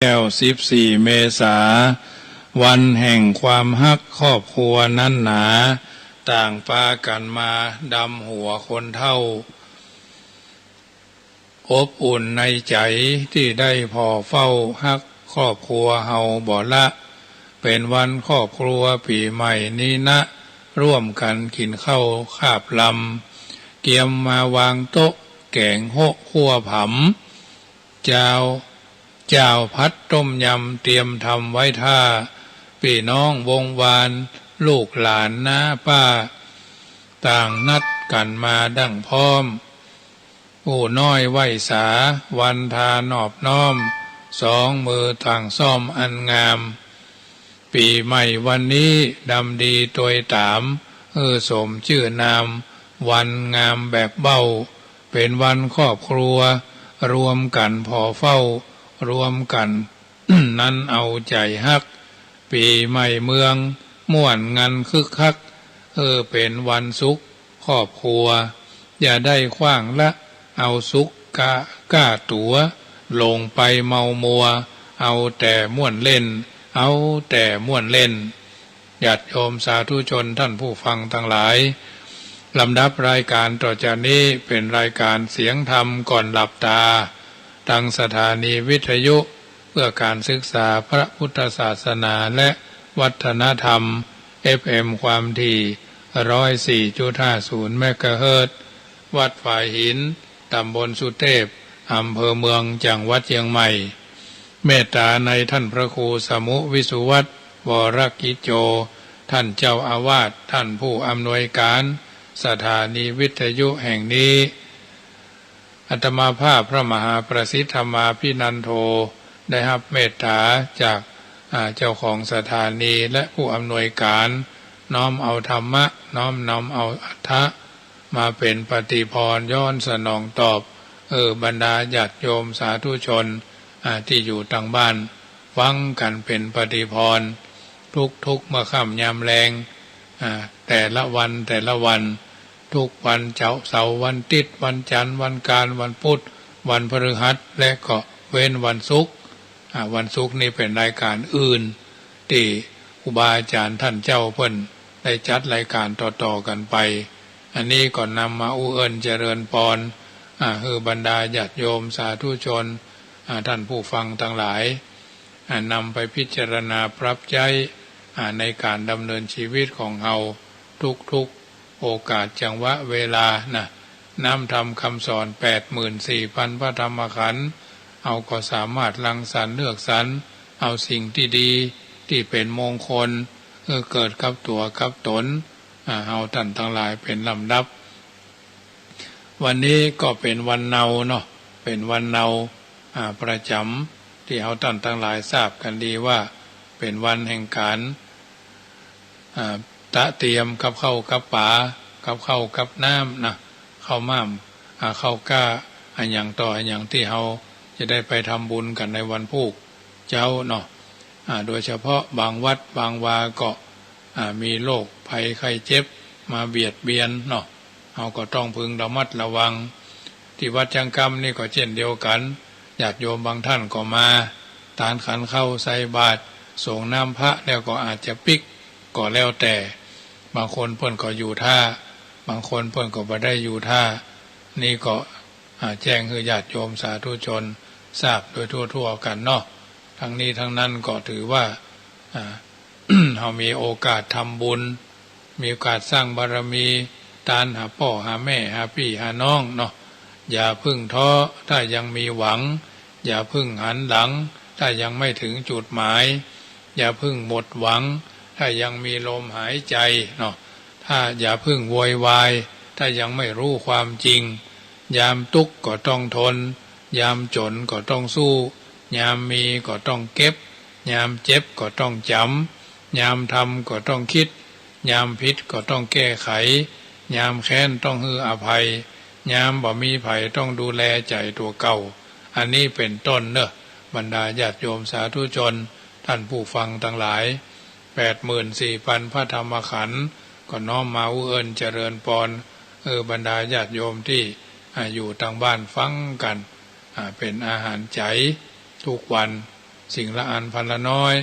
แก้ว14 เมษาวันแห่งความฮักครอบครัวนั้นหนาต่างพากันมาดำหัวคนเฒ่าอบอุ่นในใจที่ได้พอเฝ้าฮักครอบครัวเฮาบ่ละเป็นวันครอบครัวปีใหม่นี้นะร่วมกันกินข้าวคาบลำเกียมมาวางโต๊ะแกงโฮะคั่วผำเจ้าพัดต้มยำเตรียมทำไว้ท่าพี่น้องวงวานลูกหลานน้าป้าต่างนัดกันมาดั้งพร้อมผู้น้อยไหวสาวันทานอบน้อมสองมือต่างซ่อมอันงามปีใหม่วันนี้ดำดีตัวยตามสมชื่อนามวันงามแบบเบ้าเป็นวันครอบครัวรวมกันพอเฝ้ารวมกัน นั้นเอาใจฮักปีใหม่เมืองม่วนงันคึกคักเป็นวันสุขครอบครัวอย่าได้ขว้างละเอาสุขก้าตัวลงไปเมามัวเอาแต่ม่วนเล่นเอาแต่ม่วนเล่นญาติโยมสาธุชนท่านผู้ฟังทั้งหลายลำดับรายการต่อจากนี้เป็นรายการเสียงธรรมก่อนหลับตาทางสถานีวิทยุเพื่อการศึกษาพระพุทธศาสนาและวัฒนธรรม FM ความถี่ 104.50 เมกะเฮิรตซ์วัดฝ่ายหินตำบลสุเทพอำเภอเมืองจังหวัดเชียงใหม่เมตตาในท่านพระครูสมุวิสุวัตรวรกิจโจท่านเจ้าอาวาสท่านผู้อำนวยการสถานีวิทยุแห่งนี้อาตมาภาพพระมหาประสิทธมาภินันโทได้รับเมตตาจากเจ้าของสถานีและผู้อำนวยการน้อมเอาธรรมะน้อมนำเอาอัฏฐะมาเป็นปฏิพรย้อนสนองตอบบรรดาญาติโยมสาธุชนที่อยู่ทางบ้านฟังกันเป็นปฏิพรทุกเมื่อค่ำยามแรงแต่ละวันทุกวันเสาร์วันอาทิตย์วันจันทร์วันการวันพุธวันพฤหัสและก็เว้นวันศุกร์วันศุกร์นี่เป็นรายการอื่นที่ครูบาอาจารย์ท่านเจ้าเพิ่นได้จัดรายการต่อกันไปอันนี้ก็นำมาเอิ้นเจริญพรบรรดาญาติโยมสาธุชนท่านผู้ฟังทั้งหลายนำไปพิจารณาปรับใช้ในการดำเนินชีวิตของเราทุกโอกาสจังหวะเวลาน้ำธรรมคำสอน 84,000 พระธรรมขันธ์เอาก็สามารถรังสรรค์เลือกสรรเอาสิ่งที่ดีที่เป็นมงคลเกิดกับตัวกับตนเอาท่านทั้งหลายเป็นลำดับวันนี้ก็เป็นวันเนาเนาะเป็นวันเนาประจำที่เอาท่านทั้งหลายทราบกันดีว่าเป็นวันแห่งการตะเตรียมกับข้าวกับป่ากับข้าวกับน้ำข้าวม่ามข้าวก้าอันอย่างต่ออันอย่างที่เราจะได้ไปทำบุญกันในวันพุธเจ้าเนาะโดยเฉพาะบางวัดบางวาก็มีโรคภัยไข้เจ็บมาเบียดเบียนเนาะเราก็ต้องพึงระมัดระวังที่วัดจังกรรมนี่ก็เช่นเดียวกันญาติโยมบางท่านก็มาทานขันเข้าใส่บาตรส่งน้ำพระแล้วก็อาจจะปิกก็แล้วแต่บางคนเพิ่นก็อยู่ท่าบางคนเพิ่นก็บ่ได้อยู่ท่านี่ก็แจ้งให้ญาติโยมสาธุชนทราบโดยทั่วๆกันเนาะทั้งนี้ทั้งนั้นก็ถือว่า เรามีโอกาสทำบุญมีโอกาสสร้างบารมีทานหาพ่อหาแม่หาพี่หาน้องเนาะอย่าพึ่งท้อถ้ายังมีหวังอย่าพึ่งหันหลังถ้ายังไม่ถึงจุดหมายอย่าพึ่งหมดหวังถ้ายังมีลมหายใจเนาะถ้าอย่าพึ่งโวยวายถ้ายังไม่รู้ความจริงยามทุกข์ก็ต้องทนยามจนก็ต้องสู้ยามมีก็ต้องเก็บยามเจ็บก็ต้องจำยามทำก็ต้องคิดยามผิดก็ต้องแก้ไขยามแค้นต้องให้อภัยยามบ่มีภัยต้องดูแลใจตัวเก่าอันนี้เป็นต้นเนอะบรรดาญาติโยมสาธุชนท่านผู้ฟังทั้งหลาย 84,000 พระธรรมขันธ์ก็น้อมมาเอิ้นเจริญพรบรรดาญาติโยมที่อยู่ทางบ้านฟังกันเป็นอาหารใจทุกวัน สิ่งละอันพันละน้อย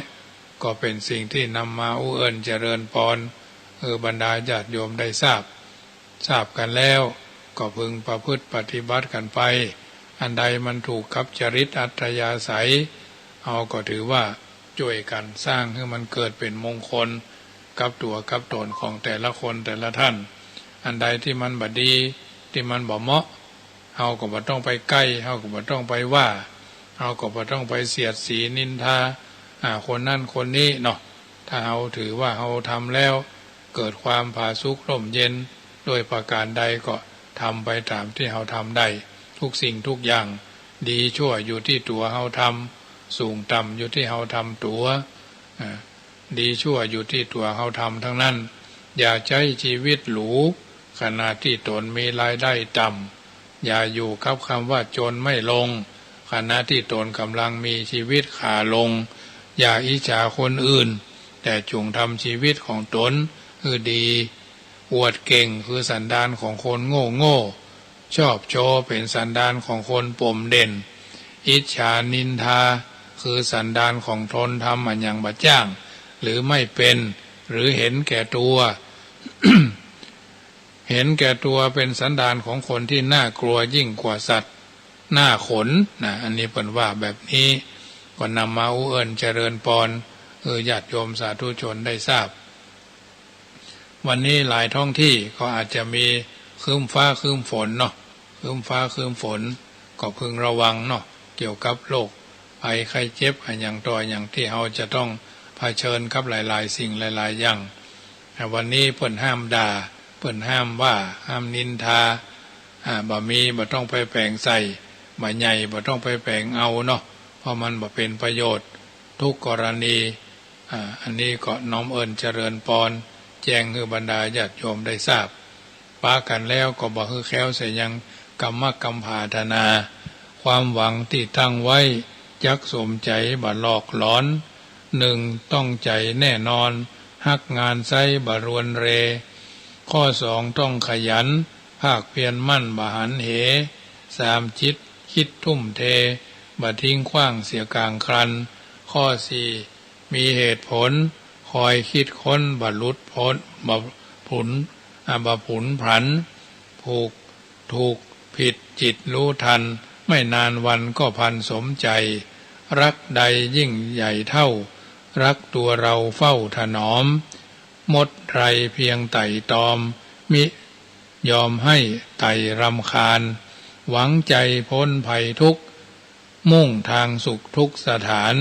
ก็เป็นสิ่งที่นำมาอุเอิญเจริญพรบรรดาญาติโยมได้ทราบกันแล้วก็พึงประพฤติปฏิบัติกันไปอันใดมันถูกกับจริตอัธยาศัยเอาก็ถือว่าช่วยกันสร้างให้มันเกิดเป็นมงคลกับตัวกับตนของแต่ละคนแต่ละท่านอันใดที่มันบ่ดีที่มันบ่เหมาะเฮาก็บ่ต้องไปใกล้เฮาก็บ่ต้องไปว่าเฮาก็บ่ต้องไปเสียดสีนินทาคนนั่นคนนี้เนาะถ้าเฮาถือว่าเฮาทำแล้วเกิดความผาสุกร่มเย็นโดยประการใดก็ทำไปตามที่เฮาทำได้ทุกสิ่งทุกอย่างดีชั่วอยู่ที่ตัวเฮาทำสูงต่ำอยู่ที่เฮาทำตัวดีชั่วอยู่ที่ตัวเฮาทำทั้งนั้นอย่าใช้ชีวิตหรูขณะที่ตนมีรายได้ต่ำอย่าอยู่กับคำว่าจนไม่ลงขณะที่ตนกำลังมีชีวิตขาลงอย่าอิจฉาคนอื่นแต่จงทำชีวิตของตนคือดีอวดเก่งคือสันดานของคนโง่ชอบโชว์เป็นสันดานของคนปมเด่นอิจฉานินทาคือสันดานของทนทำอันยังบะจ้างหรือไม่เป็นหรือเห็นแก่ตัว เห็นแก่ตัวเป็นสันดานของคนที่น่ากลัวยิ่งกว่าสัตว์หน้าขนอันนี้เป็นว่าแบบนี้ก็นำมาอุเอิญเจริญพรญาติโยมสาธุชนได้ทราบวันนี้หลายท้องที่ก็อาจจะมีครึ้มฟ้าครึ้มฝนเนาะครึ้มฟ้าครึ้มฝนก็พึงระวังเนาะเกี่ยวกับโรคภัยไข้เจ็บอย่างต่ออย่างที่เราจะต้องเผชิญกับหลายๆสิ่งหลายๆอย่างวันนี้เพิ่นห้ามด่าเพิ่นห้ามว่าห้ามนินทาบ่มีบ่ต้องไปแปลงใส่บ่ใหญ่บ่ต้องไปแปลงเอาเนาะเพราะมันบ่เป็นประโยชน์ทุกกรณีอันนี้ก็น้อมเอิญเจริญพรแจ้งให้บรรดาญาติโยมได้ทราบปากันแล้วก็บ่ฮือแคล้วเสียยังกรรมกรรมภาธนาความหวังที่ตั้งไว้จักสมใจบ่หลอกหลอนหนึ่งต้องใจแน่นอนฮักงานไซบ่รวนเรข้อสองต้องขยันภาคเพียรมั่นบ่หันเหสามจิตคิดทุ่มเทบ่ทิ้งขว้างเสียกลางครันข้อสี่มีเหตุผลคอยคิดค้นบ่หลุดพ้นบ่ผุนผันถูกผิดจิตรู้ทันไม่นานวันก็พันสมใจรักใดยิ่งใหญ่เท่ารักตัวเราเฝ้าถนอมมดไรเพียงไต่ตอมมิยอมให้ไต่รำคาญหวังใจพ้นภัยทุกมุ่งทางสุขทุกสถาน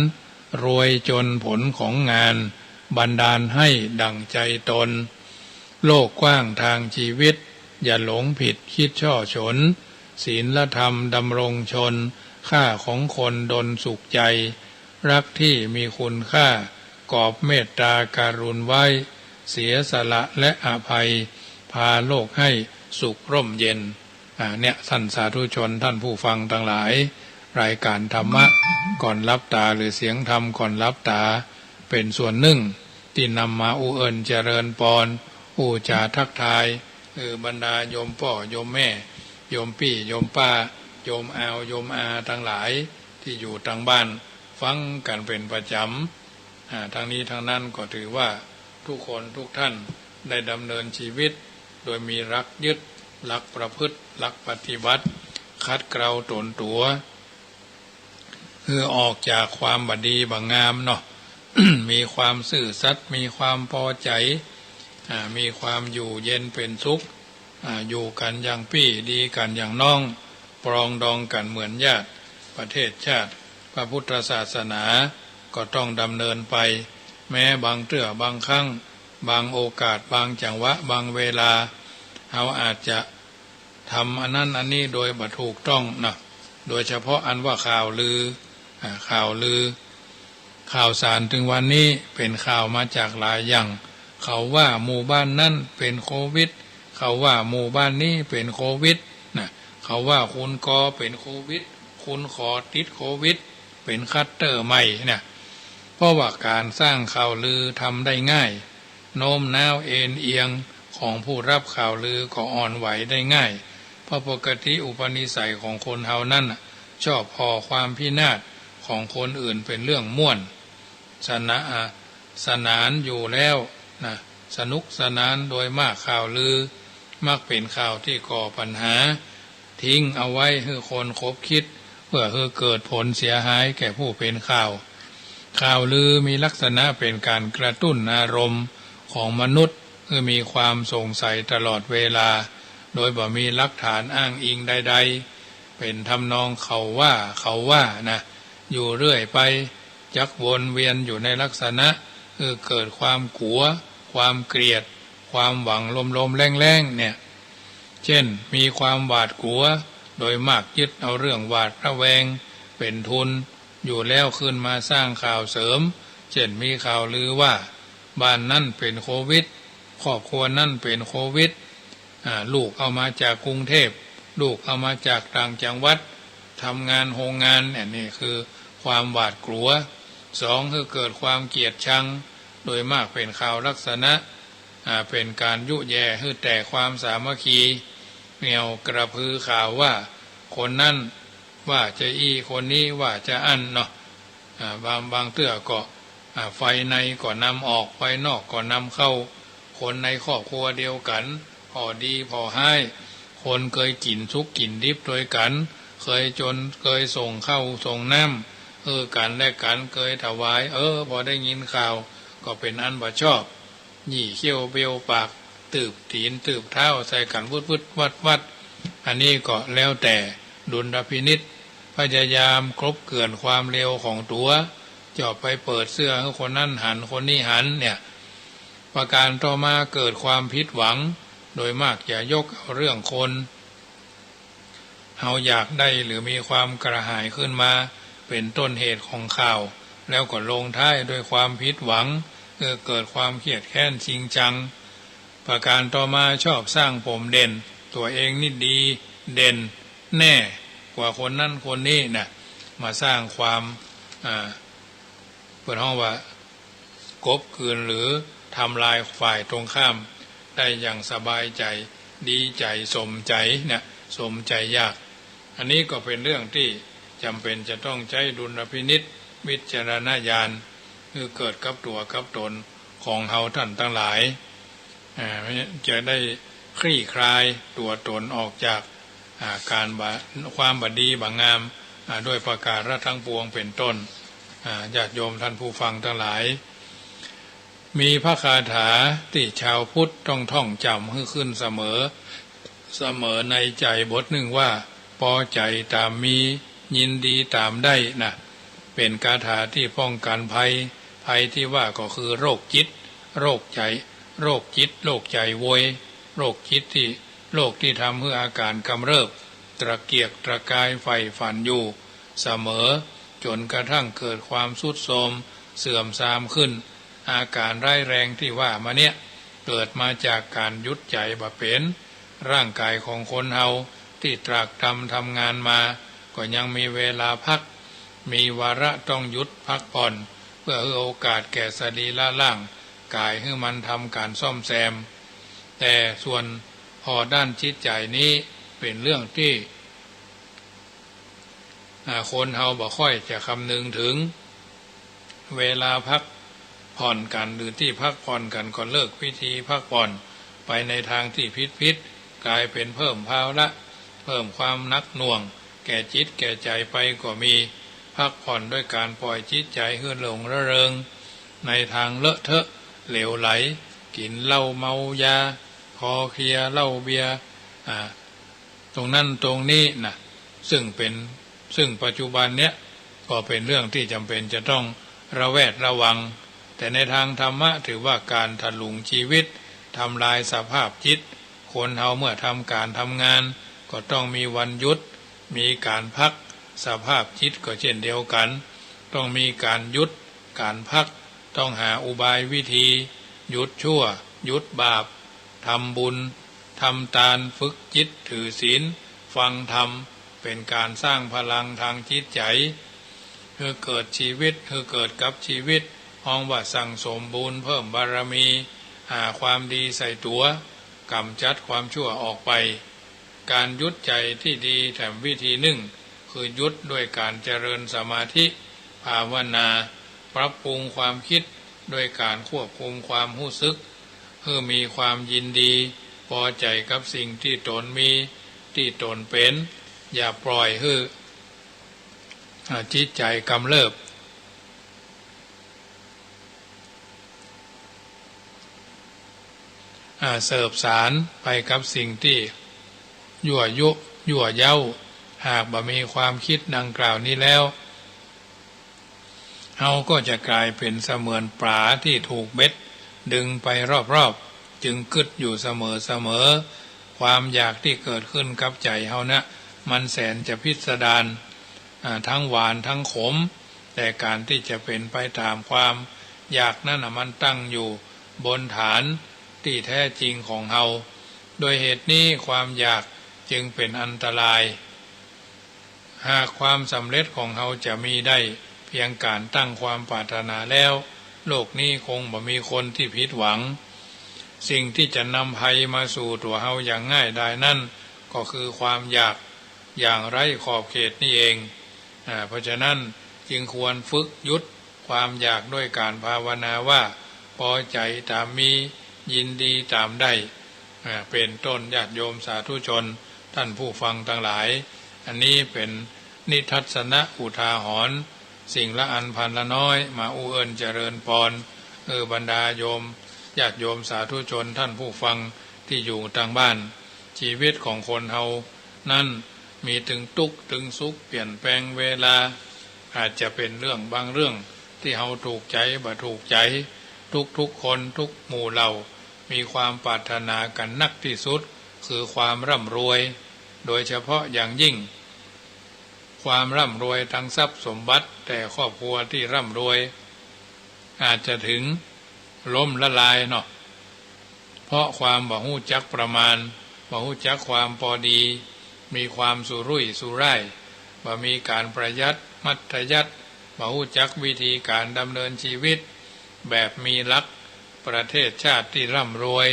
รวยจนผลของงานบันดาลให้ดั่งใจตนโลกกว้างทางชีวิตอย่าหลงผิดคิดช่อฉนศีลธรรมดำรงชนค่าของคนดลสุขใจรักที่มีคุณค่ากอบเมตตาการุณไว้เสียสละและอภัยพาโลกให้สุขร่มเย็นเนี่ยท่านสาธุชนท่านผู้ฟังทั้งหลายรายการธรรมะก่อนรับตาหรือเสียงธรรมก่อนรับตาเป็นส่วนหนึ่งที่นำมาอุเอิญเจริญพรอุจาทักทายบรรดาโยมพ่อโยมแม่โยมพี่โยมป้าโยมอาวโยมอาทั้งหลายที่อยู่ทางบ้านฟังกันเป็นประจำทางนี้ทางนั้นก็ถือว่าทุกคนทุกท่านได้ดำเนินชีวิตโดยมีรักยึดหลักประพฤติหลักปฏิบัติคัดเกลาตนตัวคือออกจากความบดีบงามเนาะ มีความซื่อสัตย์มีความพอใจมีความอยู่เย็นเป็นสุขอยู่กันอย่างพี่ดีกันอย่างน้องปรองดองกันเหมือนญาติประเทศชาติพระพุทธศาสนาก็ต้องดำเนินไปแม้บางเตื้อบางครั้งบางโอกาสบางจังหวะบางเวลาเราอาจจะทำอันนั้นอันนี้โดยบ่ถูกต้องนะโดยเฉพาะอันว่าข่าวลือข่าวสารถึงวันนี้เป็นข่าวมาจากหลายอย่างเขาว่าหมู่บ้านนั้นเป็นโควิดเขาว่าหมู่บ้านนี้เป็นโควิดนะเขาว่าคุณกอเป็นโควิดคุณขอติดโควิดเป็นคัตเตอร์ใหม่เนี่ยเพราะว่าการสร้างข่าวลือทำได้ง่ายโน้มน้าวเอ็นเอียงของผู้รับข่าวลือก็อ่อนไหวได้ง่ายเพราะปกติอุปนิสัยของคนเฮานั้นชอบพอความพินาศ ของคนอื่นเป็นเรื่องม่วนสนานอยู่แล้วนะสนุกสนานโดยมากข่าวลือมักเป็นข่าวที่ก่อปัญหาทิ้งเอาไว้ให้คนคบคิดเพื่อให้เกิดผลเสียหายแก่ผู้เป็นข่าวลือมีลักษณะเป็นการกระตุ้นอารมณ์ของมนุษย์คือมีความสงสัยตลอดเวลาโดยบ่มีหลักฐานอ้างอิงใดๆเป็นทำนองเขาว่านะอยู่เรื่อยไปจักวนเวียนอยู่ในลักษณะคือเกิดความกลัวความเกลียดความหวังลมๆแรงๆเนี่ยเช่นมีความหวาดกลัวโดยมากยึดเอาเรื่องหวาดระแวงเป็นทุนอยู่แล้วขึ้นมาสร้างข่าวเสริมเช่นมีข่าวลือว่าบ้านนั่นเป็นโควิดครอบครัวนั่นเป็นโควิดลูกเอามาจากกรุงเทพลูกเอามาจากต่างจังหวัดทำงานโรงงานนี่คือความหวาดกลัวสองคือเกิดความเกลียดชังโดยมากเป็นข่าวลักษณะเป็นการยุแย่ให้แต่ความสามัคคีเหนี่ยวกระพือข่าวว่าคนนั้นว่าจะคนนี้ว่าจะอั้นเนาะบางเตื้อก็ไฟในก็นำออกไฟนอกก็นำเข้าคนในครอบครัวเดียวกันพอดีพอให้คนเคยกินทุกกินดิบโดยกันเคยจนเคยส่งเข้าส่งน้ำกันและกันเคยถวายพอได้ยินข่าวก็เป็นอันบ่ชอบหยี่เขี้ยวเบี้ยวปากตืบตีนตืบเท้าใส่กันวุดวัดอันนี้ก็แล้วแต่ดุลพินิจพยายามกลบเกลื่อนความเร็วของตัวจะไปเปิดเสื้อให้คนนั้นหันคนนี้หันเนี่ยประการต่อมาเกิดความผิดหวังโดยมากอย่ายกเอาเรื่องคนเฮาอยากได้หรือมีความกระหายขึ้นมาเป็นต้นเหตุของข่าวแล้วก็ลงท้ายด้วยความผิดหวังเกิดความเครียดแค้นจริงจังประการต่อมาชอบสร้างผมเด่นตัวเองนี่ดีเด่นแน่กว่าคนนั้นคนนี้นะมาสร้างความเปิดห้องว่ากบเกลื่อนหรือทำลายฝ่ายตรงข้ามได้อย่างสบายใจดีใจสมใจเนี่ยสมใจยากอันนี้ก็เป็นเรื่องที่จำเป็นจะต้องใช้ดุลพินิจวิจารณญาณคือเกิดกับตัวกับตนของเฮาท่านทั้งหลายจะได้คลี่คลายตัวตนออกจากความบดีบางงามด้วยประการทั้งปวงเป็นต้นญาติโยมท่านผู้ฟังทั้งหลายมีพระคาถาที่ชาวพุทธต้องท่องจำให้ขึ้นเสมอในใจบทหนึ่งว่าพอใจตามมียินดีตามได้นะเป็นคาถาที่ป้องกันภัยที่ว่าก็คือโรคจิตโรคใจโรคจิตโรคใจโวยโรคจิตที่โรคที่ทำให้อาการกำเริบตะเกียกตะกายไฟฝันอยู่เสมอจนกระทั่งเกิดความทรุดโทรมเสื่อมทรามขึ้นอาการร้ายแรงที่ว่ามาเนี่ยเกิดมาจากการยุดใจบะเป็นร่างกายของคนเฮาที่ตรากตรำทำงานมาก็ยังมีเวลาพักมีวาระต้องหยุดพักผ่อนเพื่อให้โอกาสแก่สรีระร่างกายให้มันทำการซ่อมแซมแต่ส่วนพอด้านจิตใจนี้เป็นเรื่องที่คนเฮาบ่ค่อยจะคำนึงถึงเวลาพักผ่อนกันหรือที่พักผ่อนกันก็เลิกวิธีพักผ่อนไปในทางที่พิษกลายเป็นเพิ่มภาระเพิ่มความหนักหน่วงแก่จิตแก่ใจไปก็มีพักผ่อนด้วยการปล่อยจิตใจให้หลงระเริงในทางเลอะเทอะเหลวไหลกินเหล้าเมายาคอเคลียเหล้าเบียร์ตรงนั้นตรงนี้นะซึ่งปัจจุบันเนี้ยก็เป็นเรื่องที่จำเป็นจะต้องระแวดระวังแต่ในทางธรรมะถือว่าการถลุงชีวิตทำลายสภาพจิตคนเฮาเมื่อทำการทำงานก็ต้องมีวันหยุดมีการพักสภาพจิตก็เช่นเดียวกันต้องมีการหยุดการพักต้องหาอุบายวิธีหยุดชั่วหยุดบาปทำบุญทำทานฝึกจิตถือศีลฟังธรรมเป็นการสร้างพลังทางจิตใจเพื่อเกิดชีวิตเพื่อเกิดกับชีวิตห้องว่าสั่งสมบุญเพิ่มบารมีหาความดีใส่ตัวกำจัดความชั่วออกไปการยุดใจที่ดีแถมวิธีหนึ่งคือยุดด้วยการเจริญสมาธิ ภาวนาปรับปรุงความคิดโดยการควบคุมความรู้สึกเพื่อมีความยินดีพอใจกับสิ่งที่ตนมีที่ตนเป็นอย่าปล่อยให้จิตใจกำเริบเสพสารไปกับสิ่งที่ยั่วยุยั่วเย้าหากบ่มีความคิดดังกล่าวนี้แล้วเราก็จะกลายเป็นเสมือนปลาที่ถูกเบ็ดดึงไปรอบๆจึงกึดอยู่เสมอความอยากที่เกิดขึ้นกับใจเฮานะมันแสนจะพิสดารทั้งหวานทั้งขมแต่การที่จะเป็นไปตามความอยากนั้นมันตั้งอยู่บนฐานที่แท้จริงของเฮาโดยเหตุนี้ความอยากจึงเป็นอันตรายหากความสำเร็จของเฮาจะมีได้เพียงการตั้งความปรารถนาแล้วโลกนี้คงบ่มีคนที่ผิดหวังสิ่งที่จะนำภัยมาสู่ตัวเฮาอย่างง่ายได้นั่นก็คือความอยากอย่างไร้ขอบเขตนี่เองเพราะฉะนั้นจึงควรฝึกยุดความอยากด้วยการภาวนาว่าพอใจตามมียินดีตามได้เป็นต้นญาติโยมสาธุชนท่านผู้ฟังทั้งหลายอันนี้เป็นนิทัศนะอุทาหรณ์สิ่งละอันพันละน้อยมาอุเอิญเจริญพรบรรดาโยมญาติโยมสาธุชนท่านผู้ฟังที่อยู่ทางบ้านชีวิตของคนเฮานั้นมีถึงทุกข์ถึงสุขเปลี่ยนแปลงเวลาอาจจะเป็นเรื่องบางเรื่องที่เฮาถูกใจบ่ถูกใจทุกคนทุกหมู่เหล่ามีความปรารถนากันนักที่สุดคือความร่ำรวยโดยเฉพาะอย่างยิ่งความร่ำรวยทางทรัพย์สมบัติแต่ครอบครัวที่ร่ำรวยอาจจะถึงล้มละลายเนาะเพราะความบ่ฮู้จักประมาณบ่ฮู้จักความพอดีมีความสุรุ่ยสุร่ายบ่มีการประหยัดมัธยัสถ์บ่ฮู้จักวิธีการดำเนินชีวิตแบบมีหลักประเทศชาติที่ร่ำรวย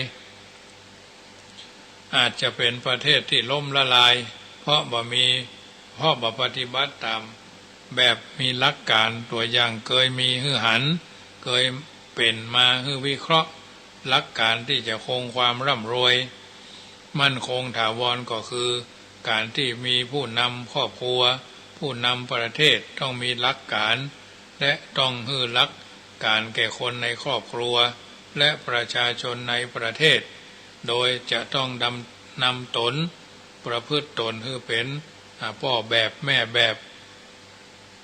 อาจจะเป็นประเทศที่ล้มละลายเพราะบ่ปฏิบัติตามแบบมีหลักการตัวอย่างเคยมีหื้อหันเคยเป็นมาหื้อวิเคราะห์หลักการที่จะคงความร่ำรวยมั่นคงถาวรก็คือการที่มีผู้นำครอบครัวผู้นำประเทศต้องมีหลักการและต้องหื้อหลักการแก่คนในครอบครัวและประชาชนในประเทศโดยจะต้องนำตนประพฤติตนให้เป็นพ่อแบบแม่แบบ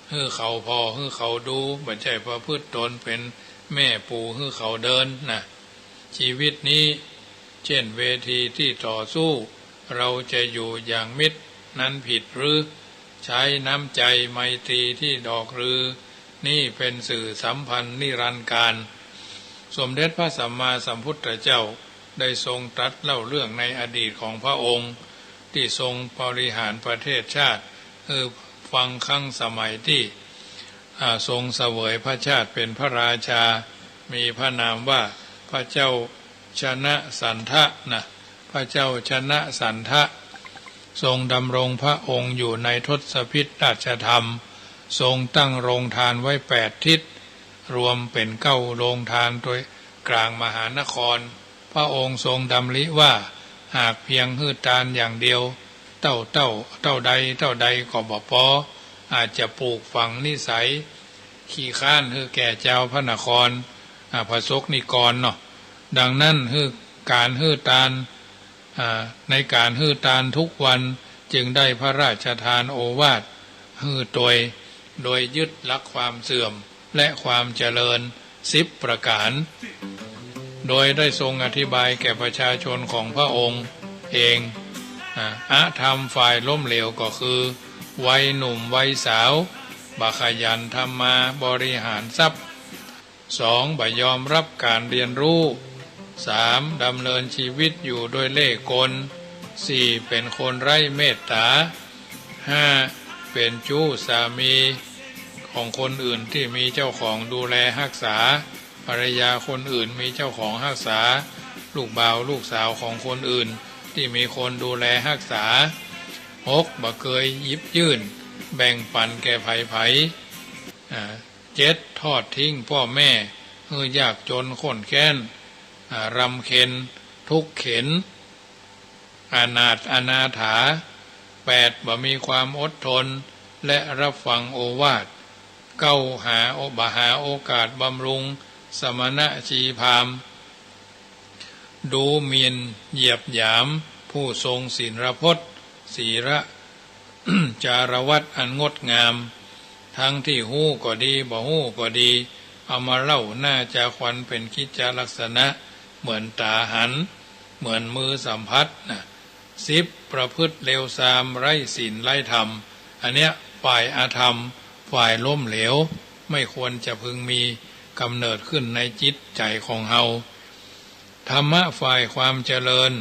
ให้เขาพอให้เขาดูไม่ใช่ประพฤติตนเป็นแม่ปู่ให้เขาเดินนะชีวิตนี้เช่นเวทีที่ต่อสู้เราจะอยู่อย่างมิตรนั้นผิดหรือใช้น้ำใจไมตรีที่ดอกรือนี่เป็นสื่อสัมพันธ์นิรันดร์การสมเด็จพระสัมมาสัมพุทธเจ้าได้ทรงตรัสเล่าเรื่องในอดีตของพระองค์ที่ทรงบริหารประเทศชาติฟังครั้งสมัยที่ทรงเสวยพระชาติเป็นพระราชามีพระนามว่าพระเจ้าชนะสันทะนะพระเจ้าชนะสันทะทรงดำรงพระองค์อยู่ในทศพิธราชธรรมทรงตั้งโรงทานไว้8 ทิศรวมเป็น9 โรงทานโดยกลางมหานครพระองค์ทรงดำริว่าหากเพียงหื้อทานอย่างเดียวเต้าใดก็บ่พออาจจะปลูกฝังนิสัยขี้ข้านให้แก่เจ้าพระนครพระสกนิกรเนาะดังนั้นการหื้อทานในการหื้อทานทุกวันจึงได้พระราชทานโอวาทหื้อโดยยึดหลักความเสื่อมและความเจริญ10 ประการโดยได้ทรงอธิบายแก่ประชาชนของพระองค์เองธรรมฝ่ายล้มเหลวก็คือวัยหนุ่มวัยสาวบ่ขยันทำมาบริหารทรัพย์ 2. บ่ยอมรับการเรียนรู้ 3. ดำเนินชีวิตอยู่โดยเล่ห์กล 4. เป็นคนไร้เมตตา 5. เป็นชู้สามีของคนอื่นที่มีเจ้าของดูแลรักษาภรรยาคนอื่นมีเจ้าของรักษาลูกบ่าวลูกสาวของคนอื่นที่มีคนดูแลรักษา 6. บ่เคยยิบยื่นแบ่งปันแก่ไผ เจ็ดทอดทิ้งพ่อแม่ยากจนข้นแค้นรำเค็ญทุกข์เข็นอนาถาแปดบ่มีความอดทนและรับฟังโอวาทเก้าหาโอกาสบำรุงสมณะชีพราหมณ์ดูหมิ่นเหยียบหยามผู้ทรงศีลพจน์ศีระ จารวัตอันงดงามทั้งที่หู้ก็ดีบ่หู้ก็ดีเอามาเล่าน่าจะควันเป็นกิจลักษณะเหมือนตาหันเหมือนมือสัมผัสสิบประพฤติเลวทรามไร้ศีลไร้ธรรมอันเนี้ยฝ่ายอาธรรมฝ่ายล้มเหลวไม่ควรจะพึงมีกำเนิดขึ้นในจิตใจของเฮาธรรมะฝ่ายความเจริญ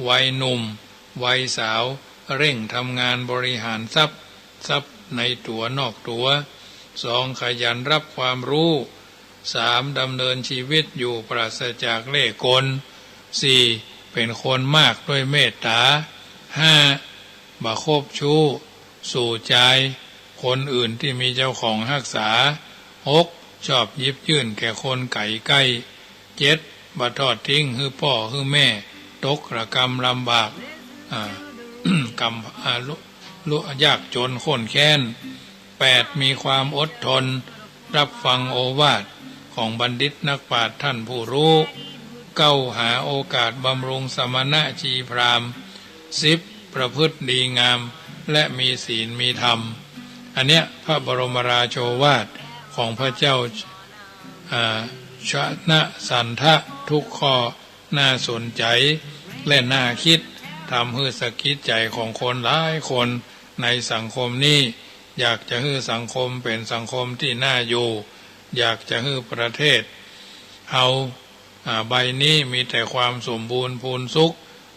วัยหนุ่มวัยสาวเร่งทำงานบริหารทรัพย์ในตัวนอกตัวสองขยันรับความรู้สามดำเนินชีวิตอยู่ปราศจากเล่ห์กลสี่เป็นคนมากด้วยเมตตาห้าบ่คบชู้สู่ใจคนอื่นที่มีเจ้าของรักษาหกชอบยิบยื่นแก่คนไก่ใกล้เจ็ดบ่ทอดทิ้งคือพ่อคือแม่ตกระกรรมลำบากกรรมลุยากจนข้นแค้นแปดมีความอดทนรับฟังโอวาทของบัณฑิตนักปราชญ์ท่านผู้รู้เก้าหาโอกาสบำรุงสมณะชีพราหมณ์สิบประพฤติดีงามและมีศีลมีธรรมอันเนี้ยพระบรมราโชวาทของพระเจ้าชนะสันทะทุกข้อน่าสนใจและน่าคิดทำให้สะกิดใจของคนหลายคนในสังคมนี้อยากจะให้สังคมเป็นสังคมที่น่าอยู่อยากจะให้ประเทศเอาใบนี้มีแต่ความสมบูรณ์พูนสุข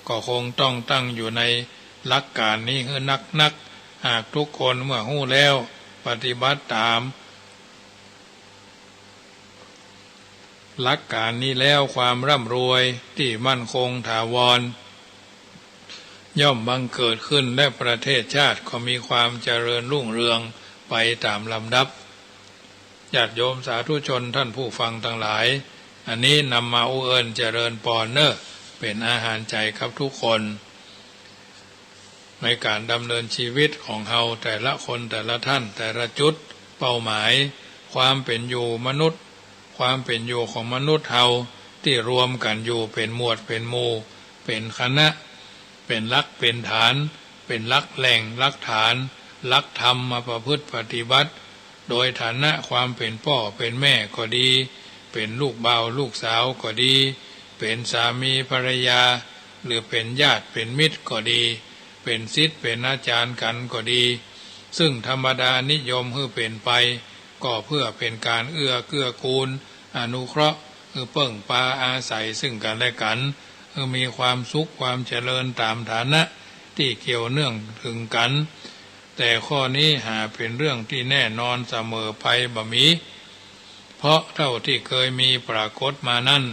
ก็คงต้องตั้งอยู่ในหลักการนี้ให้นักหากทุกคนเมื่อหู้แล้วปฏิบัติตามหลักการนี้แล้วความร่ำรวยที่มั่นคงถาวรย่อมบังเกิดขึ้นและประเทศชาติก็มีความเจริญรุ่งเรืองไปตามลำดับญาติโยมสาธุชนท่านผู้ฟังทั้งหลายอันนี้นำมาอุเอิญเจริญปอนเนอร์เป็นอาหารใจครับทุกคนในการดำเนินชีวิตของเฮาแต่ละคนแต่ละท่านแต่ละจุดเป้าหมายความเป็นอยู่มนุษย์ความเป็นอยู่ของมนุษย์เฮาที่รวมกันอยู่เป็นหมวดเป็นหมู่เป็นคณะเป็นหลักเป็นฐานเป็นหลักแหล่งหลักฐานหลักธรรมมาประพฤติปฏิบัติโดยฐานะความเป็นพ่อเป็นแม่ก็ดีเป็นลูกบ่าวลูกสาวก็ดีเป็นสามีภรรยาหรือเป็นญาติเป็นมิตรก็ดีเป็นศิษย์เป็นอาจารย์กันก็ดีซึ่งธรรมดานิยมให้เป็นไปก็เพื่อเป็นการเอื้อเกื้อกูลอนุเคราะห์เพิ่งพาอาศัยซึ่งกันและกันมีความสุขความเจริญตามฐานะที่เกี่ยวเนื่องถึงกันแต่ข้อนี้หาเป็นเรื่องที่แน่นอนเสมอไปบ่มีเพราะเท่าที่เคยมีปรากฏมานั้น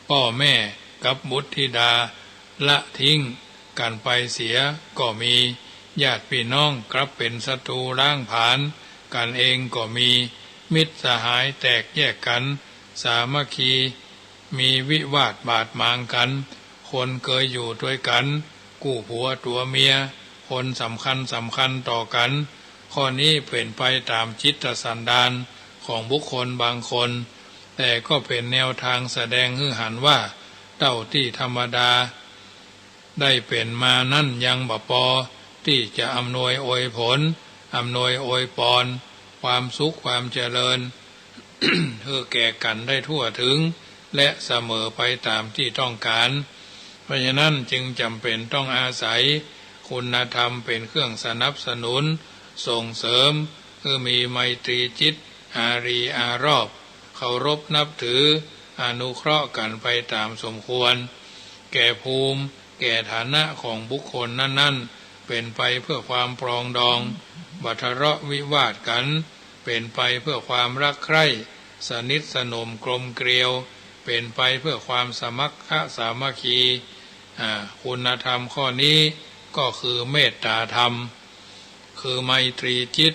พ่อแม่กับบุตรธิดาละทิ้งกันไปเสียก็มีญาติพี่น้องกลับเป็นศัตรูร้างผลาญกันเองก็มีมิตรสหายแตกแยกกันสามัคคีมีวิวาทบาดหมางกันคนเคยอยู่ด้วยกันกู้ผัวตัวเมียคนสำคัญต่อกันข้อนี้เป็นไปตามจิตสันดานของบุคคลบางคนแต่ก็เป็นแนวทางแสดงให้หันว่าเท่าที่ธรรมดาได้เป็นมานั่นยังบ่พอที่จะอำนวยอวยผลอำนวยอวยพรความสุขความเจริญ เพื่อแก่กันได้ทั่วถึงและเสมอไปตามที่ต้องการเพราะฉะนั้นจึงจำเป็นต้องอาศัยคุณธรรมเป็นเครื่องสนับสนุนส่งเสริมคือมีไมตรีจิตอารีอารอบเคารพนับถืออนุเคราะห์กันไปตามสมควรแก่ภูมิแก่ฐานะของบุคคลนั้นๆเป็นไปเพื่อความปรองดองบัทเราะวิวาทกันเป็นไปเพื่อความรักใคร่สนิทสนมกลมเกลียวเป็นไปเพื่อความสมัครสามัคคีคุณธรรมข้อนี้ก็คือเมตตาธรรมคือไมตรีจิต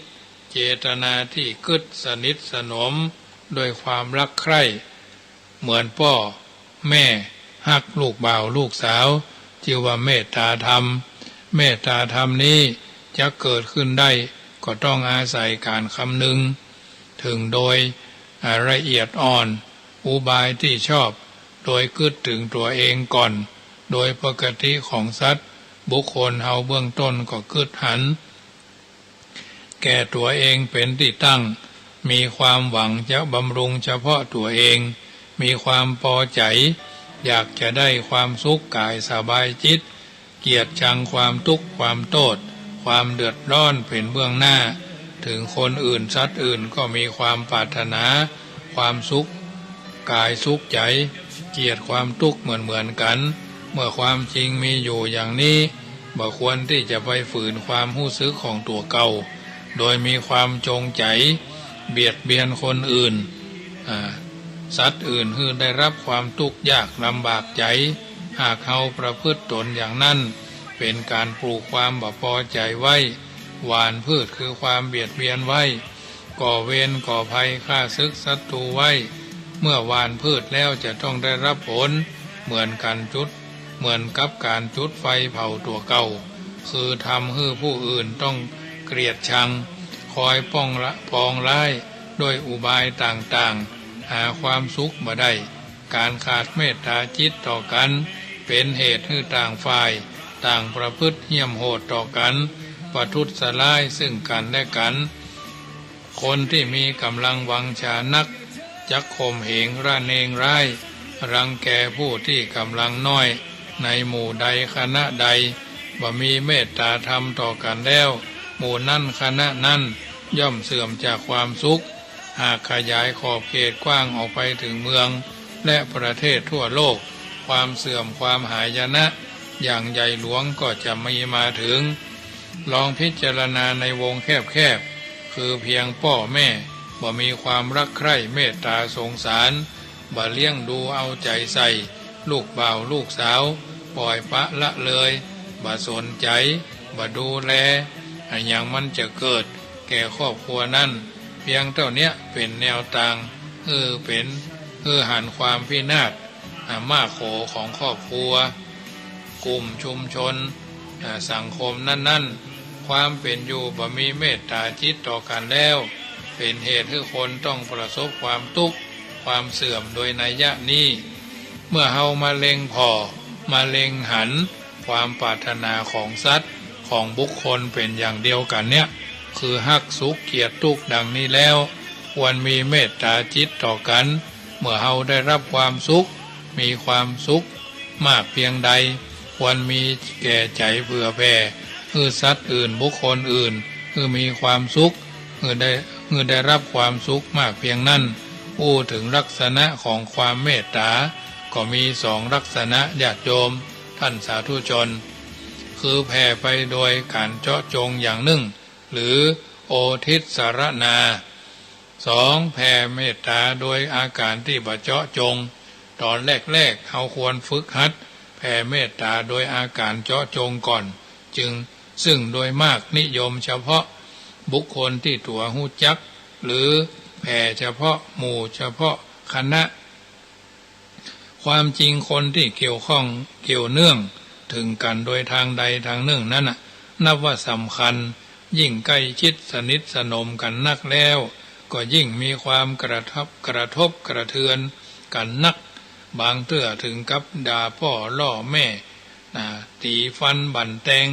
เจตนาที่กึศสนิทสนมโดยความรักใคร่เหมือนพ่อแม่ฮักลูกบ่าวลูกสาวชื่อว่าเมตตาธรรมเมตตาธรรมนี้จะเกิดขึ้นได้ก็ต้องอาศัยการคำนึงถึงโดยละเอียดอ่อนอุบายที่ชอบโดยคิดถึงตัวเองก่อนโดยปกติของสัตว์บุคคลเฮาเบื้องต้นก็คิดหันแก่ตัวเองเป็นที่ตั้งมีความหวังจะบำรุงเฉพาะตัวเองมีความพอใจอยากจะได้ความสุขกายสบายจิตเกลียดชังความทุกข์ความโทษความเดือดร้อนเป็นเบื้องหน้าถึงคนอื่นสัตว์อื่นก็มีความปรารถนาความสุขกายสุขใจเกลียดความทุกข์เหมือนกันเมื่อความจริงมีอยู่อย่างนี้บ่ควรที่จะไปฝืนความรู้สึกของตัวเก่าโดยมีความจงใจเบียดเบียนคนอื่นสัตว์อื่นคือได้รับความทุกข์ยากลำบากใจหากเขาประพฤติตนอย่างนั้นเป็นการปลูกความบ่พอใจไว้หว่านพืชคือความเบียดเบียนไว้ก่อเวรก่อภัยฆ่าศึกศัตรูไว้เมื่อหว่านพืชแล้วจะต้องได้รับผลเหมือนกับการจุดไฟเผาตัวเก่าคือทำให้ผู้อื่นต้องเกลียดชังคอยปองร้ายด้วยอุบายต่างๆหาความสุขมาได้การขาดเมตตาจิตต่อกันเป็นเหตุให้ต่างฝ่ายต่างประพฤติเหี้ยมโหดต่อกันประทุษร้ายซึ่งกันและกันคนที่มีกำลังวังชานักจักข่มเหงระเนงร้ายรังแกผู้ที่กำลังน้อยในหมู่ใดคณะใดบ่มีเมตตาธรรมต่อกันแล้วหมู่นั้นคณะนั้นย่อมเสื่อมจากความสุขหากขยายขอบเขตกว้างออกไปถึงเมืองและประเทศทั่วโลกความเสื่อมความหายนะอย่างใหญ่หลวงก็จะมีมาถึงลองพิจารณาในวงแคบๆคือเพียงพ่อแม่บ่มีความรักใคร่เมตตาสงสารบ่เลี้ยงดูเอาใจใส่ลูกบ่าวลูกสาวปล่อยปะละเลยบ่สนใจบ่ดูแลอย่างมันจะเกิดแก่ครอบครัวนั้นเพียงเท่านี้เป็นแนวทางหันความพินาศมากโขของครอบครัวกลุ่มชุมชนสังคมนั้นๆความเป็นอยู่บ่มีเมตตาจิตต่อกันแล้วเป็นเหตุให้คนต้องประสบความทุกข์ความเสื่อมโดยนัยยะนี้เมื่อเฮามาเล็งพอมาเล็งหันความปรารถนาของสัตว์ของบุคคลเป็นอย่างเดียวกันเนี่ยคือฮักสุขเกลียดทุกข์ดังนี้แล้วควรมีเมตตาจิตต่อกันเมื่อเฮาได้รับความสุขมีความสุขมากเพียงใดควรมีแก่ใจเผื่อแผ่คือสัตว์อื่นบุคคลอื่นคือมีความสุขคือได้รับความสุขมากเพียงนั้นอู้ถึงลักษณะของความเมตตาก็มีสองลักษณะญาติโยมท่านสาธุชนคือแผ่ไปโดยการเจาะจงอย่างหนึ่งหรือโอทิสารนาสองแผ่เมตตาโดยอาการที่บ่เจาะจงตอนแรกๆเราควรฝึกหัดแผ่เมตตาโดยอาการเจาะจงก่อนซึ่งโดยมากนิยมเฉพาะบุคคลที่ตัวหู้จักหรือแผ่เฉพาะหมู่เฉพาะคณะความจริงคนที่เกี่ยวข้องเกี่ยวเนื่องถึงกันโดยทางใดทางหนึ่งนั้นนับว่าสำคัญยิ่งใกล้ชิดสนิทสนมกันนักแล้วก็ยิ่งมีความกระทบกระเทือนกันนักบางเตื้อถึงกับด่าพ่อล่อแม่ตีฟันบั่นแตง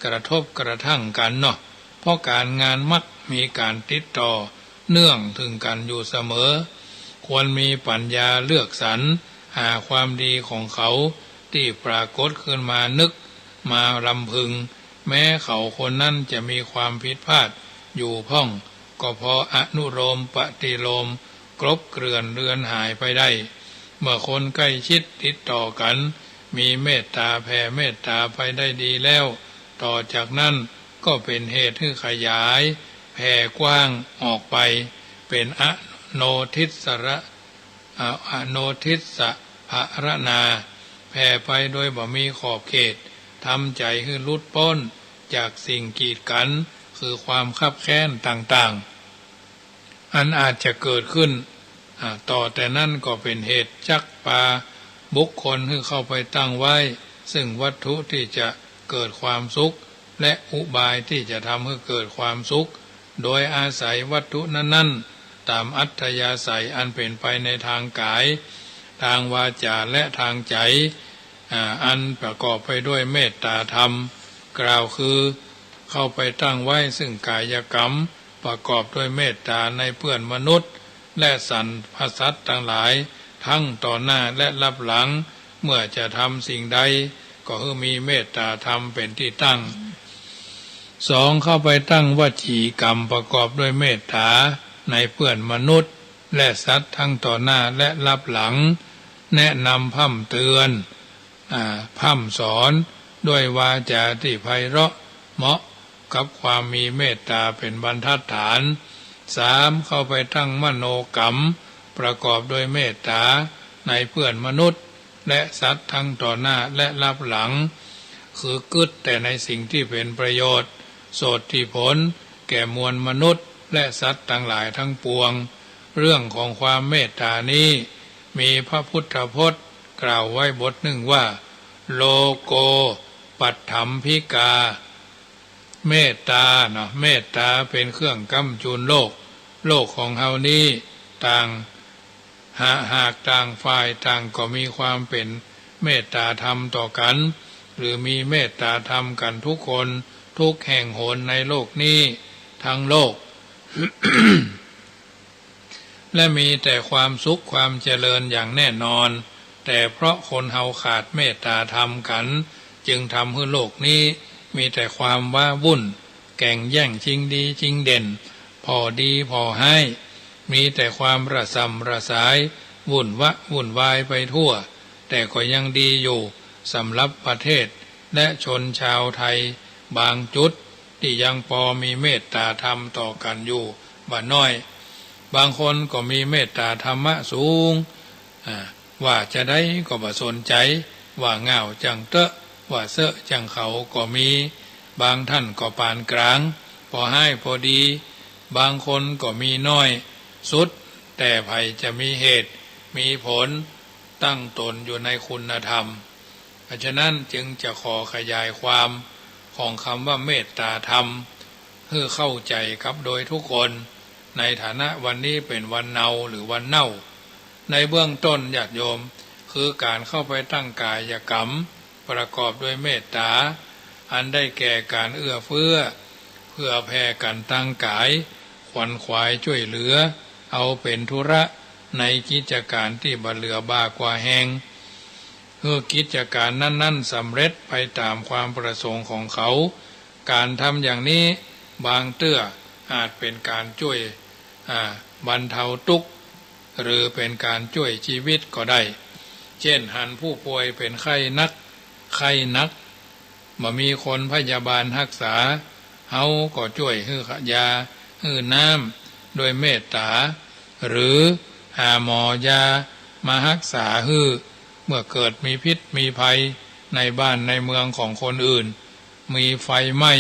กระทบกระทั่งกันเนาะเพราะการงานมักมีการติดต่อเนื่องถึงกันอยู่เสมอควรมีปัญญาเลือกสรรหาความดีของเขาที่ปรากฏขึ้นมานึกมาลำพึงแม้เขาคนนั้นจะมีความผิดพลาดอยู่พ่องก็พออนุโลมปฏิโลมกลบเกลื่อนเลือนหายไปได้เมื่อคนใกล้ชิดติดต่อกันมีเมตตาแผ่เมตตาไปได้ดีแล้วต่อจากนั้นก็เป็นเหตุให้ขยายแผ่กว้างออกไปเป็นอโนทิสภรนาแผ่ไปโดยบ่มีขอบเขตทำใจให้หลุดพ้นจากสิ่งกีดกัน คือความคับแค้นต่างๆอันอาจจะเกิดขึ้นต่อแต่นั่นก็เป็นเหตุจักปาบุคคลที่เข้าไปตั้งไว้ซึ่งวัตถุที่จะเกิดความสุขและอุบายที่จะทำให้เกิดความสุขโดยอาศัยวัตถุนั้นๆตามอัธยาศัยอันเป็นไปในทางกายทางวาจาและทางใจอันประกอบไปด้วยเมตตาธรรมกล่าวคือเข้าไปตั้งไว้ซึ่งกายกรรมประกอบด้วยเมตตาในเพื่อนมนุษย์และสรรพสัตว์ทั้งหลายทั้งต่อหน้าและรับหลังเมื่อจะทำสิ่งใดก็คือมีเมตตาธรรมเป็นที่ตั้งสองเข้าไปตั้งวจีกรรมประกอบด้วยเมตตาในเพื่อนมนุษย์และสัตว์ทั้งต่อหน้าและรับหลังแนะนำพร่ำเตือนพร่ำสอนด้วยวาจาที่ไพเราะเหมาะกับความมีเมตตาเป็นบรรทัดฐานสามเข้าไปตั้งมโนกรรมประกอบด้วยเมตตาในเพื่อนมนุษย์และสัตว์ทั้งต่อหน้าและรับหลังคือกึศแต่ในสิ่งที่เป็นประโยชน์โสดที่ผลแก่มวลมนุษย์และสัตว์ทั้งหลายทั้งปวงเรื่องของความเมตตานี้มีพระพุทธพจน์กล่าวไว้บทหนึ่งว่าโลโกปัฏฐัมภิกาเมตตาเมตตาเป็นเครื่องกำจุนโลกของเฮานี้ต่างหากต่างฝ่ายต่างก็มีความเป็นเมตตาธรรมต่อกันหรือมีเมตตาธรรมกันทุกคนทุกแห่งหนในโลกนี้ทั้งโลก และมีแต่ความสุขความเจริญอย่างแน่นอนแต่เพราะคนเฮาขาดเมตตาธรรมกันจึงทำให้โลกนี้มีแต่ความว้าวุ่นแก่งแย่งชิงดีชิงเด่นพอดีพอให้มีแต่ความระสำระสายวุ่นวายไปทั่วแต่ก็ยังดีอยู่สำหรับประเทศและชนชาวไทยบางจุดที่ยังพอมีเมตตาธรรมต่อกันอยู่บ่น้อยบางคนก็มีเมตตาธรรมะสูงว่าจะได้ก็บ่สนใจว่าเหงาจังเตอะว่าเสอะจังเขาก็มีบางท่านก็ปานกลางพอให้พอดีบางคนก็มีน้อยสุดแต่ไผจะมีเหตุมีผลตั้งตนอยู่ในคุณธรรมเพราะฉะนั้นจึงจะขอขยายความของคำว่าเมตตาธรรมเพื่อเข้าใจครับโดยทุกคนในฐานะวันนี้เป็นวันเนาหรือวันเน่าในเบื้องต้นญาติโยมคือการเข้าไปตั้งกายกรรมประกอบด้วยเมตตาอันได้แก่การเอื้อเฟื้อเพื่อแผ่กันตั้งกายขวัญขวายช่วยเหลือเอาเป็นธุระในกิจการที่บ่เหลือบ้ากว่าแหงเพื่อกิจการนั้นๆสำเร็จไปตามความประสงค์ของเขาการทำอย่างนี้บางเตื้ออาจเป็นการช่วยบรรเทาทุกข์หรือเป็นการช่วยชีวิตก็ได้เช่นหันผู้ป่วยเป็นไข้นักบ่มีคนพยาบาลรักษาเฮาก็ช่วยฮื้อยาฮื้อน้ำโดยเมตตาหรือหาหมอยามารักษาฮื้อเมื่อเกิดมีพิษมีภัยในบ้านในเมืองของคนอื่นมีไฟไหม้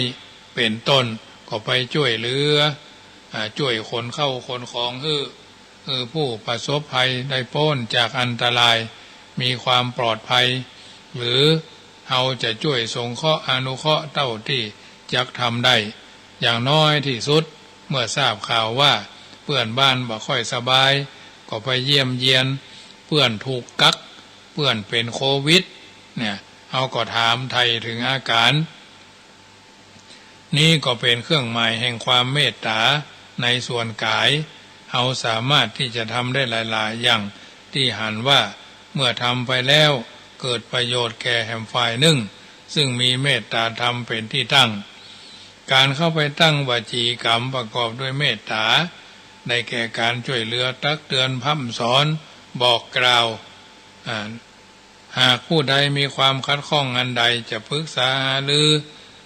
เป็นต้นก็ไปช่วยเหลือช่วยคนเข้าคนของฮื้อผู้ประสบภัยได้พ้นจากอันตรายมีความปลอดภัยหรือเราจะช่วยสงเคราะห์อนุเคราะห์เท่าที่จักทำได้อย่างน้อยที่สุดเมื่อทราบข่าวว่าเพื่อนบ้านบ่ค่อยสบายก็ไปเยี่ยมเยียนเพื่อนถูกกักเพื่อนเป็นโควิดเนี่ยเราก็ถามไทยถึงอาการนี่ก็เป็นเครื่องหมายแห่งความเมตตาในส่วนกายเราสามารถที่จะทำได้หลายๆอย่างที่หันว่าเมื่อทำไปแล้วเกิดประโยชน์แก่แห่งฝ่ายหนึ่งซึ่งมีเมตตาธรรมเป็นที่ตั้งการเข้าไปตั้งวจีกรรมประกอบด้วยเมตตาได้แก่การช่วยเหลือตักเตือนพร่ำสอนบอกกล่าวหากผู้ใดมีความคัดข้องอันใดจะปรึกษาหารือ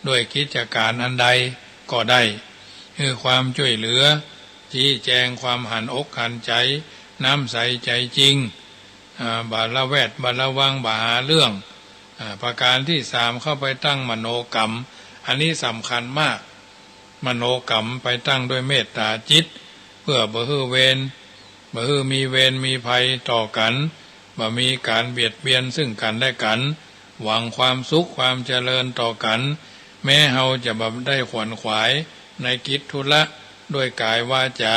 ด้วยกิจการอันใดก็ได้คือความช่วยเหลือชี้แจงความหันอกหันใจน้ำใสใจจริงบาละแวดบาละวังบาหาเรื่องประการที่สามเข้าไปตั้งมโนกรรมอันนี้สำคัญมาก มโนกรรมไปตั้งด้วยเมตตาจิตเพื่อบ่ฮื้อเวรบ่ฮื้อมีเวรมีภัยต่อกันบ่มีการเบียดเบียนซึ่งกันและกันหวังความสุขความเจริญต่อกันแม้เฮาจะบ่ได้ขวนขวายในกิจธุระด้วยกายวาจา